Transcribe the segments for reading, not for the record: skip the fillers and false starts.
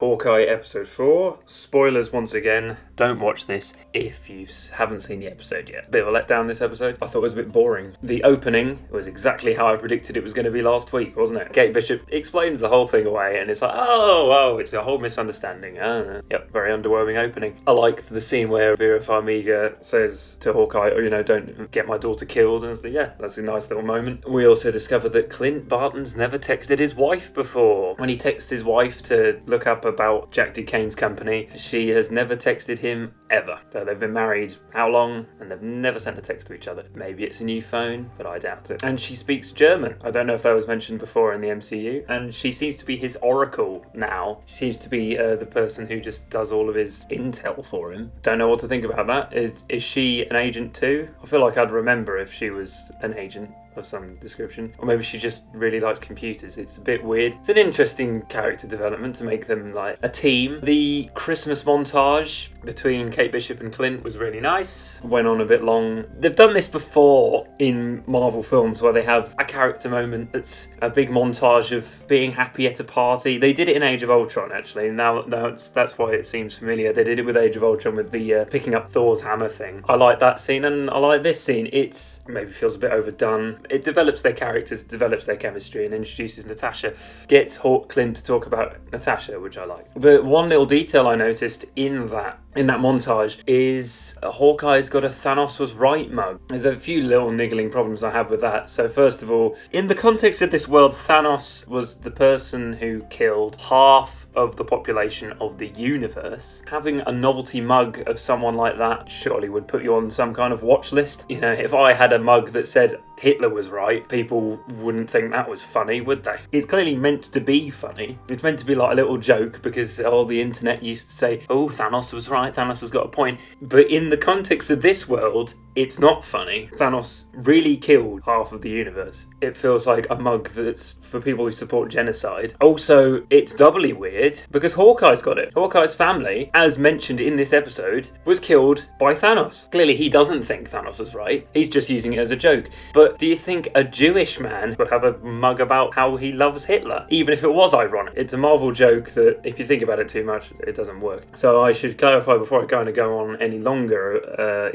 Hawkeye episode 4. Spoilers once again. Don't watch this if you haven't seen the episode yet. Bit of a letdown this episode. I thought it was a bit boring. The opening was exactly how I predicted it was going to be last week, wasn't it? Kate Bishop explains the whole thing away and it's like, oh, it's a whole misunderstanding. Yep, very underwhelming opening. I liked the scene where Vera Farmiga says to Hawkeye, don't get my daughter killed. And yeah, that's a nice little moment. We also discovered that Clint Barton's never texted his wife before. When he texts his wife to look up about Jack Duquesne's company, she has never texted him ever. So they've been married how long? And they've never sent a text to each other. Maybe it's a new phone, but I doubt it. And she speaks German. I don't know if that was mentioned before in the MCU. And she seems to be his oracle now. She seems to be the person who just does all of his intel for him. Don't know what to think about that. Is she an agent too? I feel like I'd remember if she was an agent of some description, or maybe she just really likes computers. It's a bit weird. It's an interesting character development to make them like a team. The Christmas montage between Kate Bishop and Clint was really nice. Went on a bit long. They've done this before in Marvel films where they have a character moment that's a big montage of being happy at a party. They did it in Age of Ultron actually. Now that's why it seems familiar. They did it with Age of Ultron with the picking up Thor's hammer thing. I like that scene and I like this scene. It's maybe feels a bit overdone. It develops their characters, develops their chemistry, and introduces Natasha. Gets Clint to talk about Natasha, which I liked. But one little detail I noticed in that montage is Hawkeye's got a Thanos was right mug. There's a few little niggling problems I have with that. So first of all, in the context of this world, Thanos was the person who killed half of the population of the universe. Having a novelty mug of someone like that surely would put you on some kind of watch list. If I had a mug that said Hitler was right, people wouldn't think that was funny, would they? It's clearly meant to be funny. It's meant to be like a little joke because the internet used to say, oh, Thanos was right, Thanos has got a point. But in the context of this world, it's not funny. Thanos really killed half of the universe. It feels like a mug that's for people who support genocide. Also, it's doubly weird because Hawkeye's got it. Hawkeye's family, as mentioned in this episode, was killed by Thanos. Clearly, he doesn't think Thanos is right. He's just using it as a joke. But do you think a Jewish man would have a mug about how he loves Hitler? Even if it was ironic. It's a Marvel joke that, if you think about it too much, it doesn't work. So I should clarify before I go on any longer,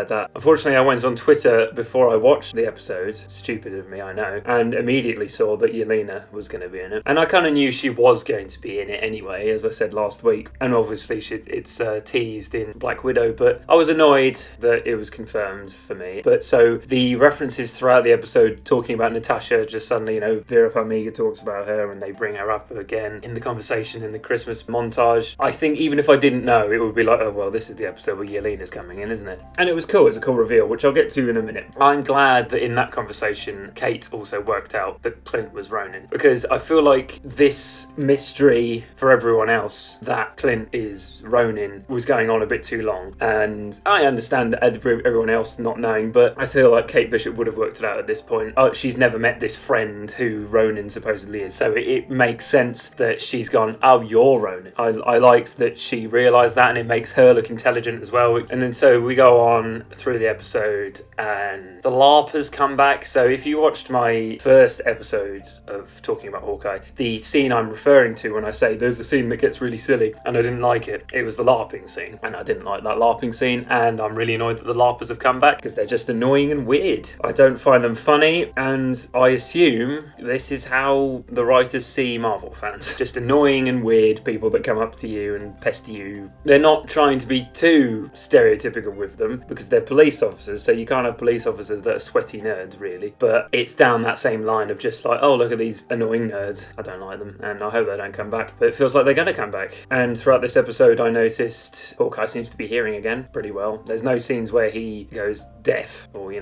that unfortunately I went on Twitter before I watched the episode, stupid of me I know, and immediately saw that Yelena was going to be in it, and I kind of knew she was going to be in it anyway, as I said last week, and obviously it's teased in Black Widow, but I was annoyed that it was confirmed for me. But so the references throughout the episode talking about Natasha, just suddenly Vera Farmiga talks about her and they bring her up again in the conversation in the Christmas montage. I think even if I didn't know, it would be like, oh well, this is the episode where Yelena's coming in, isn't it? And it was cool. It's a cool reveal, which I'll get to in a minute. I'm glad that in that conversation, Kate also worked out that Clint was Ronin, because I feel like this mystery for everyone else that Clint is Ronin was going on a bit too long. And I understand everyone else not knowing, but I feel like Kate Bishop would have worked it out at this point. She's never met this friend who Ronin supposedly is, so it makes sense that she's gone, oh, you're Ronin. I liked that she realised that, and it makes her look intelligent as well. And then so we go on through the episode and the LARPers come back. So if you watched my first episodes of talking about Hawkeye, the scene I'm referring to when I say there's a scene that gets really silly and I didn't like it, it was the LARPing scene, and I didn't like that LARPing scene, and I'm really annoyed that the LARPers have come back because they're just annoying and weird. I don't find them funny, and I assume this is how the writers see Marvel fans. Just annoying and weird people that come up to you and pester you. They're not trying to be too stereotypical with them because they're police officers, so you can't have police officers that are sweaty nerds, really. But it's down that same line of just like, oh, look at these annoying nerds. I don't like them, and I hope they don't come back. But it feels like they're going to come back. And throughout this episode, I noticed Hawkeye seems to be hearing again pretty well. There's no scenes where he goes deaf, or, he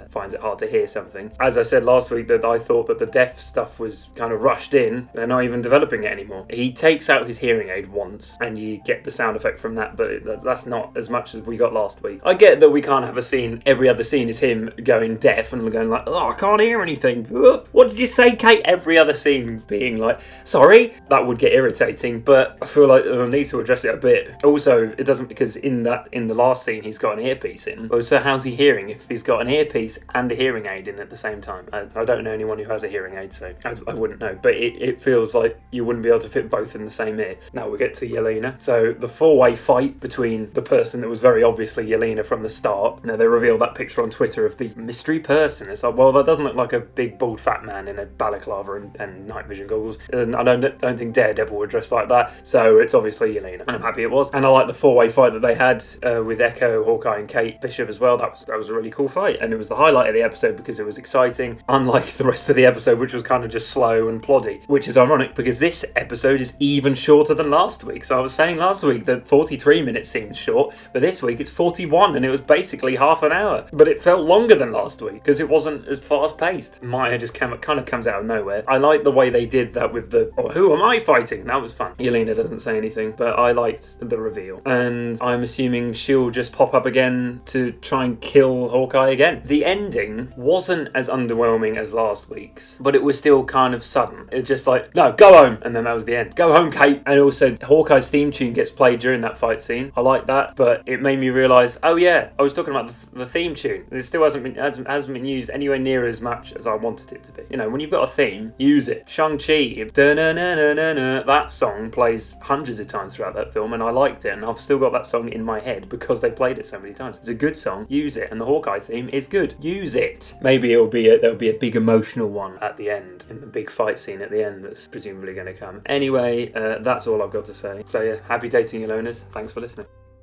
finds it hard to hear something. As I said last week, that I thought that the deaf stuff was kind of rushed in. They're not even developing it anymore. He takes out his hearing aid once, and you get the sound effect from that, but that's not as much as we got last week. I get get that we can't have a scene, every other scene is him going deaf and going like, oh, I can't hear anything. Ugh. What did you say, Kate? Every other scene being like, sorry? That would get irritating, but I feel like we'll need to address it a bit. Also, it doesn't, because in the last scene he's got an earpiece in. Oh, so how's he hearing if he's got an earpiece and a hearing aid in at the same time? I don't know anyone who has a hearing aid, so I wouldn't know. But it feels like you wouldn't be able to fit both in the same ear. Now we get to Yelena. So the four-way fight between the person that was very obviously Yelena from the start. Now they revealed that picture on Twitter of the mystery person. It's like, well, that doesn't look like a big bald fat man in a balaclava and night vision goggles. And I don't think Daredevil would dress like that. So it's obviously Yelena, and I'm happy it was. And I like the four-way fight that they had with Echo, Hawkeye, and Kate Bishop as well. That was a really cool fight, and it was the highlight of the episode because it was exciting, unlike the rest of the episode, which was kind of just slow and ploddy, which is ironic because this episode is even shorter than last week. So I was saying last week that 43 minutes seemed short, but this week it's 41, and it was basically half an hour. But it felt longer than last week because it wasn't as fast-paced. Maya just kind of comes out of nowhere. I like the way they did that with the, oh, who am I fighting? That was fun. Yelena doesn't say anything, but I liked the reveal. And I'm assuming she'll just pop up again to try and kill Hawkeye again. The ending wasn't as underwhelming as last week's, but it was still kind of sudden. It's just like, no, go home, and then that was the end. Go home, Kate. And also, Hawkeye's theme tune gets played during that fight scene. I like that, but it made me realise, oh yeah, I was talking about the theme tune. It still hasn't been used anywhere near as much as I wanted it to be. You know, when you've got a theme, use it. Shang-Chi, that song plays hundreds of times throughout that film, and I liked it, and I've still got that song in my head because they played it so many times. It's a good song, use it, and the Hawkeye theme is good. Use it. Maybe there'll be a big emotional one at the end, in the big fight scene at the end that's presumably going to come. Anyway, that's all I've got to say. So yeah, happy dating, you loners. Thanks for listening.